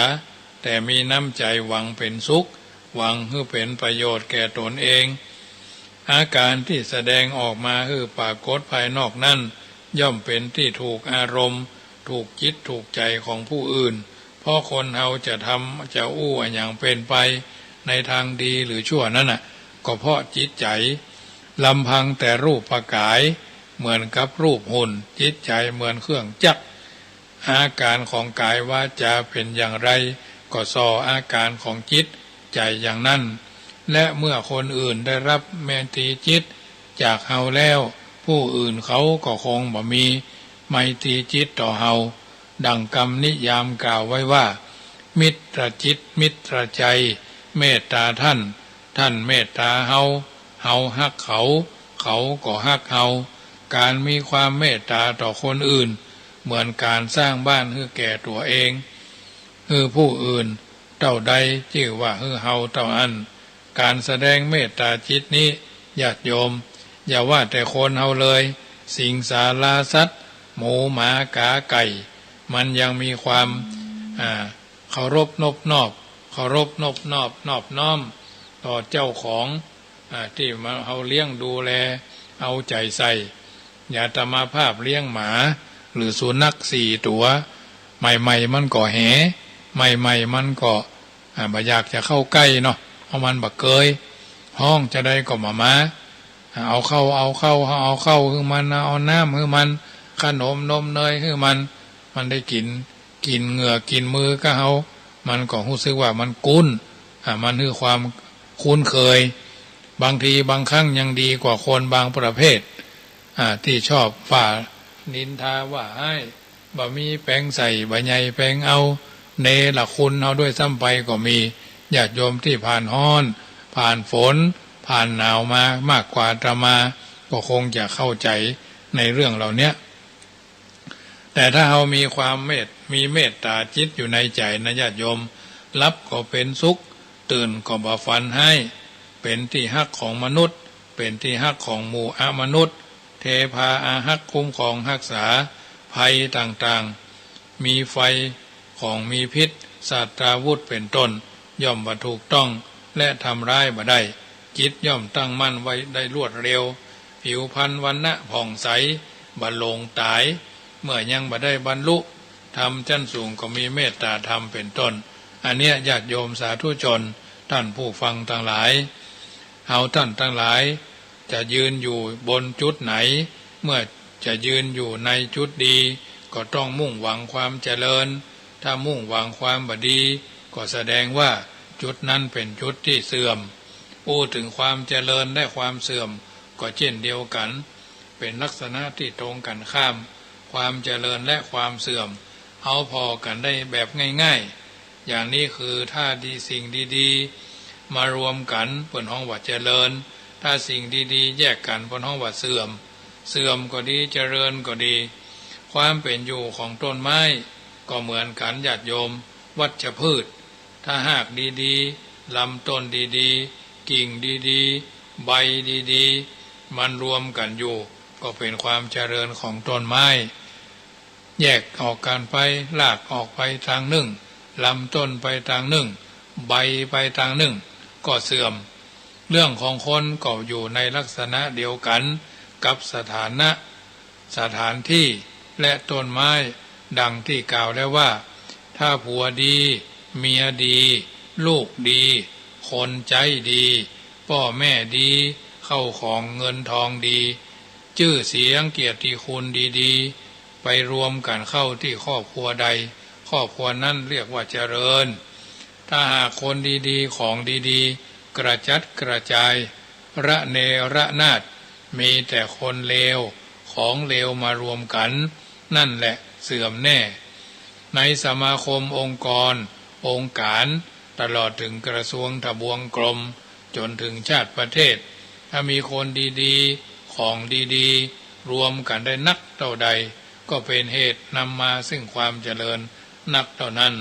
แต่มีน้ำใจหวังเป็นสุขหวังให้เป็นประโยชน์แก่ตนเองอาการที่แสดงออกมาคือปรากฏภายนอกนั้นย่อมเป็นที่ถูกอารมณ์ถูกจิตถูกใจของผู้อื่นเพราะคนเฮาจะทำจะอู้อย่างเป็นไปในทางดีหรือชั่วนั้นน่ะก็เพราะจิตใจลำพังแต่รูปประกายเหมือนกับรูปหุ่นจิตใจเหมือนเครื่องจักรอาการของกายวาจาเป็นอย่างไรก็ส่ออาการของจิตใจอย่างนั้นและเมื่อคนอื่นได้รับเมตตาจิตจากเฮาแล้วผู้อื่นเขาก็คงบ่มีไมตรีจิตต่อเฮาดังคำนิยามกล่าวไว้ว่ามิตรจิตมิตรใจเมตตาท่านท่านเมตตาเฮาเฮาฮักเขาเขาก็ฮักเฮาการมีความเมตตาต่อคนอื่นเหมือนการสร้างบ้านให้แก่ตัวเองคือผู้อื่นเท่าใดชื่อว่าคือเฮาเท่าอันการแสดงเมตตาจิตนี้ญาติโยมอย่าว่าแต่คนเฮาเลยสิงสาราสัตว์หมูหมากาไก่มันยังมีความเคารพนบนอบเคารพนบนอบนอบน้อมต่อเจ้าของที่มาเฮาเลี้ยงดูแลเอาใจใส่อย่าตมาภาพเลี้ยงหมาหรือสุนัข4 ตัวใหม่ๆมันก็แหใหม่ๆมันก็บ่อยากจะเข้าใกล้เนาะเพราะมันบ่เคยห้องจะได้ก็มาเอาเข้าคือมันเอาน้ำคือมันขนมนมเนยคือมันได้กินเหงื่อกินมือก็เฮามันก็รู้สึกว่ามันกุ้นมันคือความคุ้นเคยบางทีบางครั้งยังดีกว่าคนบางประเภทที่ชอบฝ่านินทาว่าให้บ่มีแปลงใส่บ่ใหญ่แปลงเอาเนรคุณเอาด้วยซ้ำไปก็มีญาติโยมที่ผ่านร้อนผ่านฝนผ่านหนาวมามากกว่าอาตมาก็คงจะเข้าใจในเรื่องเหล่านี้แต่ถ้าเรามีความมีเมตตาจิตอยู่ในใจนะญาติโยมรับก็เป็นสุขตื่นก็บ่ฝันให้เป็นที่ฮักของมนุษย์เป็นที่ฮักของหมู่มนุษย์เทพาอาฮักคุ้มของรักษาภัยต่างๆมีไฟของมีพิษสัตราวุธเป็นต้นย่อมบ่ถูกต้องและทำร้ายบ่ได้จิตย่อมตั้งมั่นไว้ได้รวดเร็วผิวพรรณวรรณะผ่องใสบ่หลงตายเมื่อยังบ่ได้บรรลุธรรมชั้นสูงก็มีเมตตาธรรมเป็นต้นอันเนี้ยญาติโยมสาธุชนท่านผู้ฟังทั้งหลายเฮาท่านทั้งหลายจะยืนอยู่บนจุดไหนเมื่อจะยืนอยู่ในจุดดีก็ต้องมุ่งหวังความเจริญถ้ามุ่งหวังความบดีก็แสดงว่าจุดนั้นเป็นจุดที่เสื่อมพูดถึงความเจริญและความเสื่อมก็เช่นเดียวกันเป็นลักษณะที่ตรงกันข้ามความเจริญและความเสื่อมเอาพอกันได้แบบง่ายๆอย่างนี้คือถ้าดีสิ่งดีๆมารวมกันเปิดห้องว่าเจริญถ้าสิ่งดีๆแยกกันเปิดห้องว่าเสื่อมก็ดีเจริญก็ดีความเป็นอยู่ของต้นไม้ก็เหมือนกันญาติโยมวัชพืชถ้าหากดีๆลำต้นดีๆกิ่งดีๆใบดีๆมันรวมกันอยู่ก็เป็นความเจริญของต้นไม้แยกออกกันไปรากออกไปทางหนึ่งลำต้นไปทางหนึ่งใบไปทางหนึ่งก็เสื่อมเรื่องของคนก็อยู่ในลักษณะเดียวกันกับสถานที่และต้นไม้ดังที่กล่าวแล้วว่าถ้าผัวดีเมียดีลูกดีคนใจดีพ่อแม่ดีเข้าของเงินทองดีชื่อเสียงเกียรติคุณดีๆไปรวมกันเข้าที่ครอบครัวใดครอบครัวนั้นเรียกว่าเจริญถ้าหากคนดีๆของดีๆกระจัดกระจายระเนระนาดมีแต่คนเลวของเลวมารวมกันนั่นแหละเสื่อมแน่ในสมาคมองค์กรองค์การตลอดถึงกระทรวงทบวงกรมจนถึงชาติประเทศถ้ามีคนดีๆของดีๆรวมกันได้นักเท่าใด ก็เป็นเหตุนำมาซึ่งความเจริญนักเท่านั้น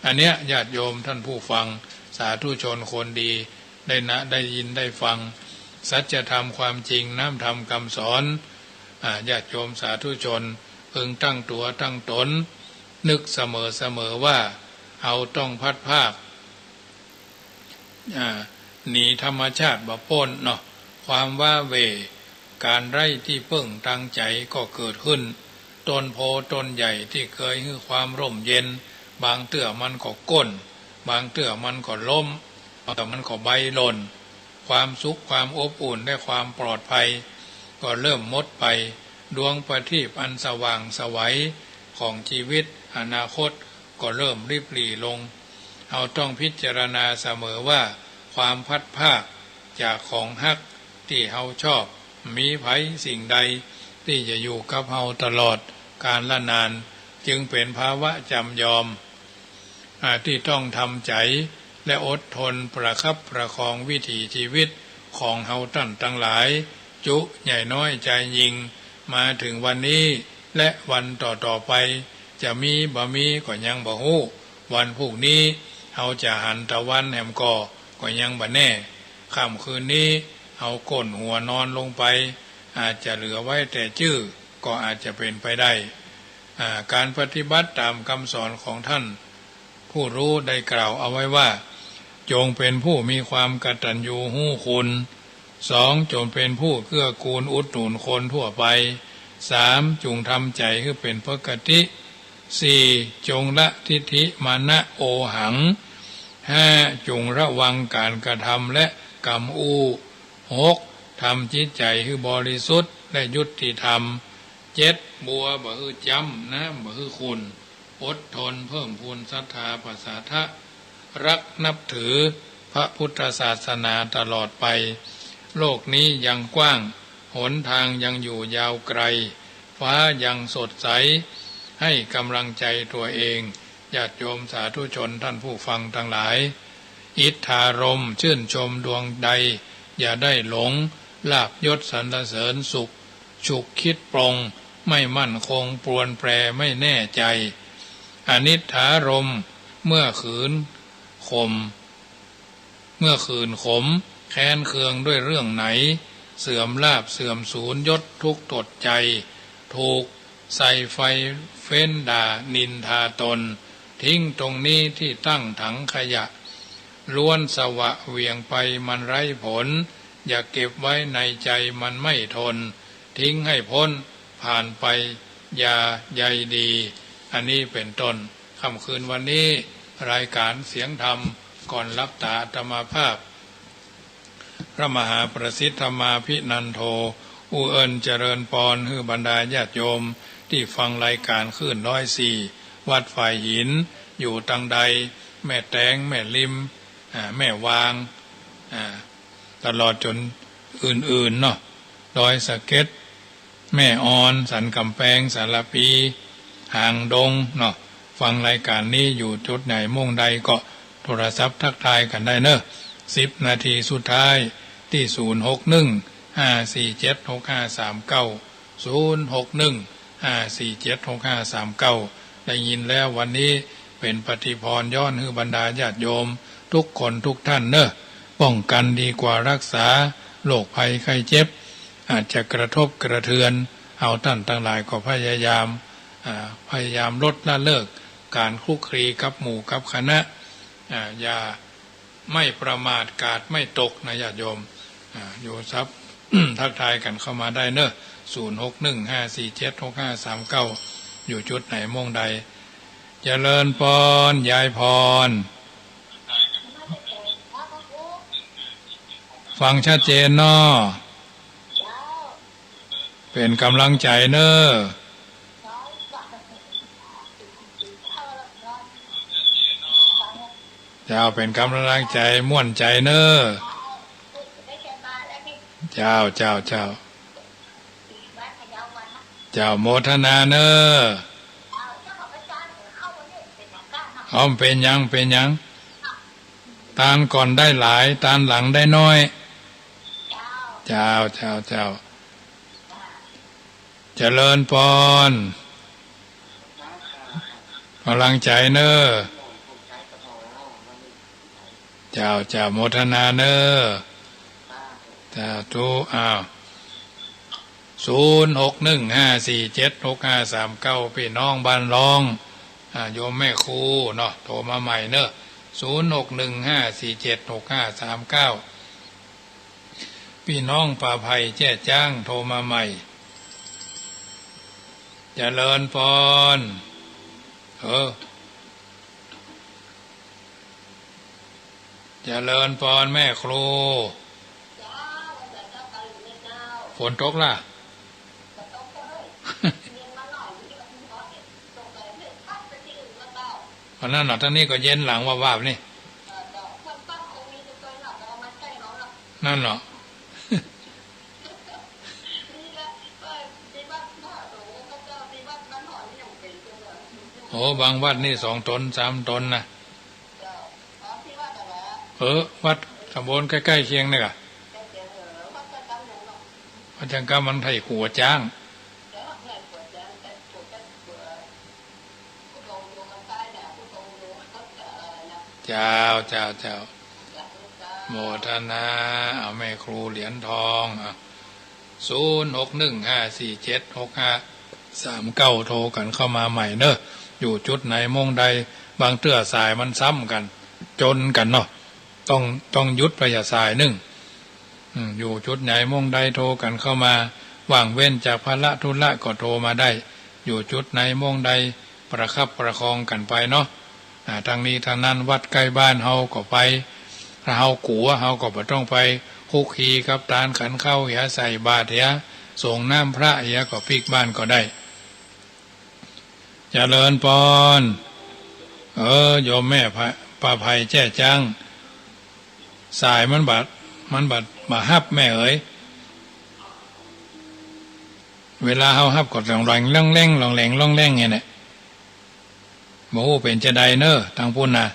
อันเนี้ยญาติโยมท่านผู้ฟังสาธุชนคนดีได้ยินได้ฟังสัจธรรมความจริงน้ำธรรมคำสอนญาติโยมสาธุชนพึงตั้งตัวตั้งตนนึกเสมอว่าเอาต้องพัดภาคหนีธรรมชาติบ่พ้นเนาะความว่าเวการไร่ที่เพิ่งตั้งใจก็เกิดขึ้นต้นโพต้นใหญ่ที่เคยให้ความร่มเย็นบางเตื้อมันก็ก้นบางเตื้อมันก็ล้มแต่มันก็ใบหล่นความสุขความอบอุ่นและความปลอดภัยก็เริ่มมดไปดวงประทีปอันสว่างไสวของชีวิตอนาคตก็เริ่มริบหรี่ลงเอาต้องพิจารณาเสมอว่าความพัดภาคจากของฮักที่เฮาชอบมีไผสิ่งใดที่จะอยู่กับเฮาตลอดกาลละนานจึงเป็นภาวะจำยอมที่ต้องทำใจและอดทนประคับประคองวิถีชีวิตของเฮาท่านทั้งหลายจุใหญ่น้อยใจยิงมาถึงวันนี้และวันต่อไปจะมีบ่มีก็ยังบ่ฮู้วันพรุ่งนี้เฮาจะหันตะวันแหมก็ยังบ่แน่ค่ำคืนนี้เอาก้นหัวนอนลงไปอาจจะเหลือไว้แต่ชื่อก็อาจจะเป็นไปได้การปฏิบัติตามคำสอนของท่านผู้รู้ได้กล่าวเอาไว้ว่าจงเป็นผู้มีความกตัญญูรู้คุณ2จงเป็นผู้เกื้อกูลอุดหนุนคนทั่วไป3จงทำใจให้เป็นปกติ4จงละทิฏฐิมานะโอหัง5จงระวังการกระทำและกรรม6ทำจิตใจให้บริสุทธิ์และยุติธรรม7บัวบ่ฮือจำนะบ่ฮือคุณอดทนเพิ่มพูนศรัทธาภาษาทะรักนับถือพระพุทธศาสนาตลอดไปโลกนี้ยังกว้างหนทางยังอยู่ยาวไกลฟ้ายังสดใสให้กำลังใจตัวเองญาติโยมสาธุชนท่านผู้ฟังทั้งหลายอิทธารมชื่นชมดวงใดอย่าได้หลงลาภยศสรรเสริญสุขฉุกคิดปรงไม่มั่นคงปรวนแปรไม่แน่ใจอนิทธารมเมื่อขืนขมแค้นเคืองด้วยเรื่องไหนเสื่อมลาภเสื่อมสูญยศทุกข์ตดใจถูกใส่ไฟเฟ้นด่านินทาตนทิ้งตรงนี้ที่ตั้งถังขยะล้วนสวะเหวี่ยงไปมันไร้ผลอย่าเก็บไว้ในใจมันไม่ทนทิ้งให้พ้นผ่านไปอย่าใยดีอันนี้เป็นต้นค่ำคืนวันนี้รายการเสียงธรรมก่อนรับตาอาตมาภาพพระมหาประสิทธมาภินันโทอุเอิญเจริญปรฮือบรรดาญาติโยมที่ฟังรายการคลื่น104วัดฝ่ายหินอยู่ตังใดแม่แตงแม่ริมแม่วางตลอดจนอื่นๆเนาะดอยสะเก็ดแม่ออนสันกำแพงสารปีหางดงเนาะฟังรายการนี้อยู่จุดไหนมุ่งใดก็โทรศัพท์ทักทายกันได้เนอะ10 นาทีสุดท้ายที่061-547-6539 ได้ยินแล้ววันนี้เป็นปฏิพรย้อนให้บรรดาญาติโยมทุกคนทุกท่านเนอะป้องกันดีกว่ารักษาโรคภัยไข้เจ็บอาจจะกระทบกระเทือนเอาท่านทั้งหลายก็พยายามลดละเลิกการคลุกคลีกับหมู่กับคณะอย่าไม่ประมาทกาดไม่ตกนะญาติโยมอยู่ซับ ทักทายกันเข้ามาได้เนอะ0615476539อยู่จุดไหนม่วงใดเจริญพรยายพรฟังชัดเจนเนาะเป็นกำลังใจเนอะเจ้าเป็นกำลังใจม่วนใจเนอะเจ้าโมทนาเนอะเป็นยังตานก่อนได้หลายตานหลังได้น้อยเจ้าเจริญพร กำลังใจเนอเจ้าเจ้าโมทนาเนอเจ้าทุอ้าว0615476539พี่น้องบ้านรองโยมแม่ครูเนาะโทรมาใหม่เนอะ0615476539พี่น้องป่าไผ่แจ้จ้างโทรมาใหม่เจริญพรเจริญพรแม่ครูฝนตกล่ะวันนั้นหนอทั้งนี้ก็เย็นหลังว่านี่นั่นเหรอโอ้บางวัดนี่2 ตน 3 ตนนะวัดตำบลใกล้ๆเคียงนี่กะวัดจังกะมันไทยหัวจ้างเจ้าโมทนาเอาแม่ครูเหรียญทอง0615476539โทรกันเข้ามาใหม่เนอะอยู่จุดไหนมงใดบางเตื้อสายมันซ้ำกันจนกันเนาะต้องยุดประยาสายหนึ่งอยู่จุดไหนมงใดโทรกันเข้ามาว่างเว้นจากภาระธุระก็โทรมาได้อยู่จุดไหนมงใดประคับประคองกันไปเนาะทางนี้ทางนั้นวัดใกล้บ้านเฮาก็ไปถ้าเฮากัวเฮาก็บ่ต้องไปคุกคีกับตาลขันเข้าเหียใส่บาตรเหียส่งน้ำพระเหียก็ปิกบ้านก็ได้เจริญพรโยมแม่ป่าไผ่แจ้จังสายมันบัดมาฮับแม่เอ๋ยเวลาเฮาฮับก็ต้องล่องแรงล่องแรงไงเนี่ยโมเป็นจะใดเนอทางพุ่นนะ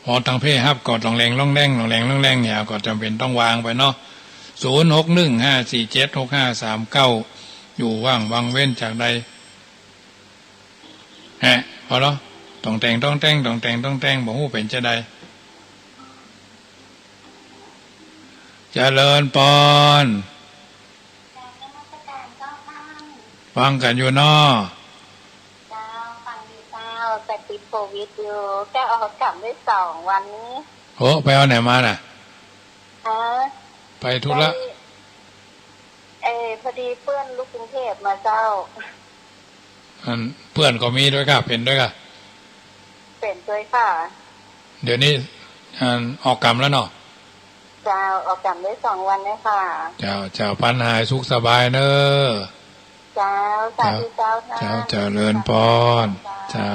พอทางเพ่ฮับก็ต้องล่องแรงเนี่ยก็จำเป็นต้องวางไปเนาะ0615476539อยู่ว่างวังเว้นจากใดพอแล้วต้องแต่งบ่ฮู้เป็นจะใดเจริญปอนฟังกันอยู่นอฟังดีเจ้าแต่ติดโควิดอยู่แค่ออกกลับได้2 วันนี้ไปเอาไหนมาน่ะไปธุระพอดีเพื่อนลูกกรุงเทพมาเจ้าเพื่อนก็มีด้วยค่ะเป็นด้วยค่ะเดี๋ยวนี้ออกกรรมแล้วเนาะเจ้าออกกลับได้2 วันเลยค่ะเจ้าพันหายสุขสบายเนอเจ้าสาธุเจ้าเจริญพรเจ้า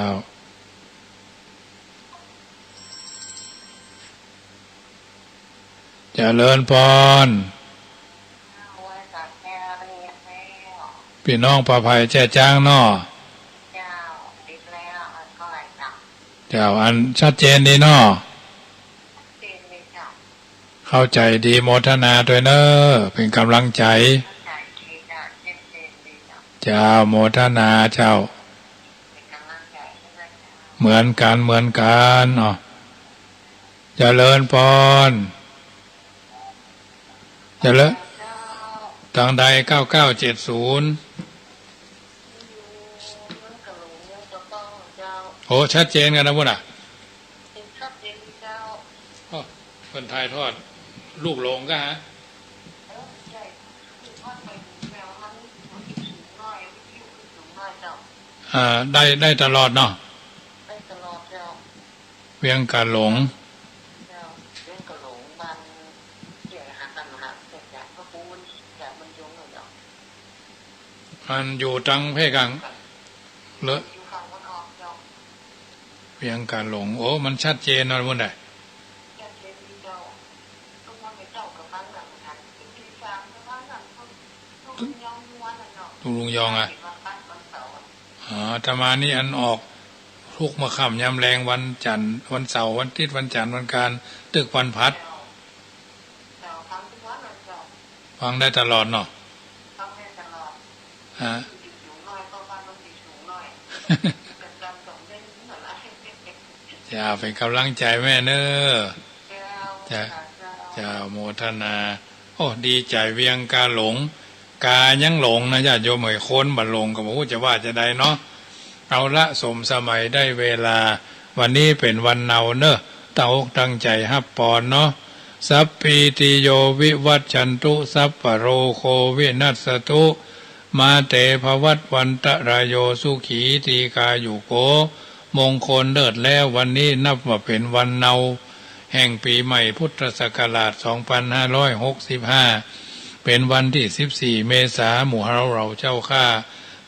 เจริญพรพี่น้องป่าไผ่แจ้จ้างเนาะเจ้าอันชัดเจนดีเนาะเข้าใจดีโมทนาด้วยเนอะเป็นกำลังใจเจ้าโมทนาเจ้าเหมือนกันเนาะเจริญพรเจริญทางใด9970โอ้ชัดเจนกันนะพุ่นอ่ะคนไทยทอดลูกหลงก็ฮะได้ตลอดเนาะเพียงการหลงมันอยู่ตังเพกังเลอะเพียงการหลงโอ้มันชัดเจนนะพุ่นได้ตุลุงยองธรรมานี่อันออกทุกมะขามยำแรงวันจันทร์วันเสาร์วันอาทิตย์วันจันทร์วันการตึกวันพัดฟังได้ตลอดเนาะ อย่าเป็นกำลังใจแม่เนอจะโมทนาโอ้ดีใจเวียงกาหลงกายังหลงนะญาติโยมเหมยโคนบัดหลงก็บอกว่าจะว่าจะได้เนาะเอาละสมสมัยได้เวลาวันนี้เป็นวันเนาเนอะตั้งอกตั้งใจฮับปอนเนาะสัพพิติโยวิวัชชันตุสัพพโรโควินัสสตุมาเตภวัตวันตรายโยสุขีตีกาอยู่โกมงคลเลิศแล้ววันนี้นับว่าเป็นวันเนาแห่งปีใหม่พุทธศักราช 2565 เป็นวันที่ 14 เมษายนหมู่เราเจ้าข้า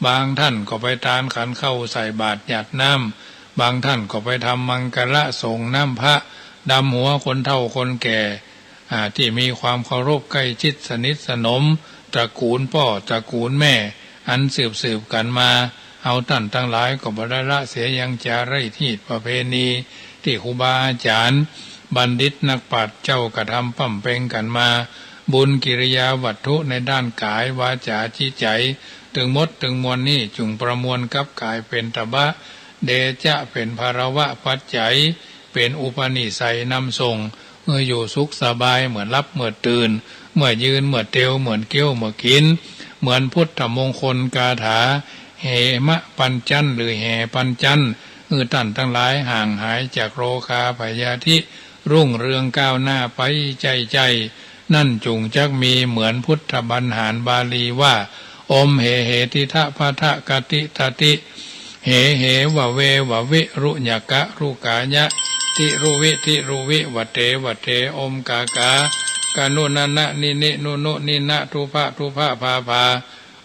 บางท่านก็ไปทานขันเข้าใส่บาตรหยาดน้ำบางท่านก็ไปทำมังกรส่งน้ำพระดำหัวคนเฒ่าคนแก่ที่มีความเคารพใกล้ชิดสนิทสนมตระกูลพ่อตระกูลแม่อันสืบกันมาเอาท่านทั้งหลายก็บรละเสียยังจารีตที่ประเพณีที่ครูบาอาจารย์บัณฑิตนักปราชญ์เจ้ากระทำปั่มเป่งกันมาบุญกิริยาวัตถุในด้านกายวาจาจิตใจถึงมดถึงมวลนี้จุงประมวลกับกายเป็นตบะเดจะเป็นภารวะปัจจัยเป็นอุปนิสัยนำส่งเมื่ออยู่สุขสบายเหมือนรับเมื่อตื่นเมื่อยืนเมื่อเตียวเหมือนเกี้ยวเมื่อกินเหมือนพุทธมงคลกาถาเหมะปัญจันหรือแห่ปัญจันท่านทั้งหลายห่างหายจากโรคาพยาธิรุ่งเรืองก้าวหน้าไปใจนั่นจุงจักมีเหมือนพุทธบรรหารบาลีว่าอมเหติทะพะทะกติทติเหวะเววะวิรุญกะรุกายะติรุวิวะเทอมกากานุนันะนินุนินะทุภะพา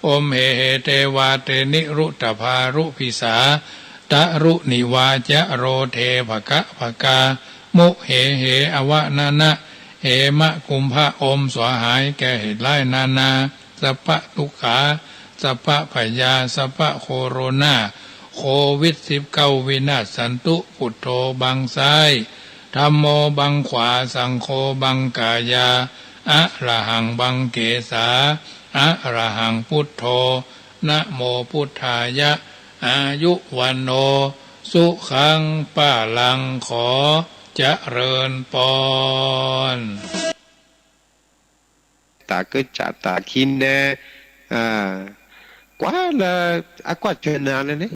อมเหเทวาเตนิรุตภารุภิสาตะรุนิวาจะโรเทภกามุเหอวะนานะเหมะกุมภะอมสวหายแก่เหตุไล่นาสัพพะทุกขาสัพพะพยาสัพพะโคโรนาโควิด19วินาศสันตุพุทโธบังซ้ายธัมโมบังขวาสังโฆบังกายาอะระหังบังเกสาอะระหังพุทโธนะโมพุทธายะอายุวันโนสุขังปะลังขอเจริญปอนตาเกิดจากตาคินเนกว่าละอากว่าเจอนาเลยเนี่ย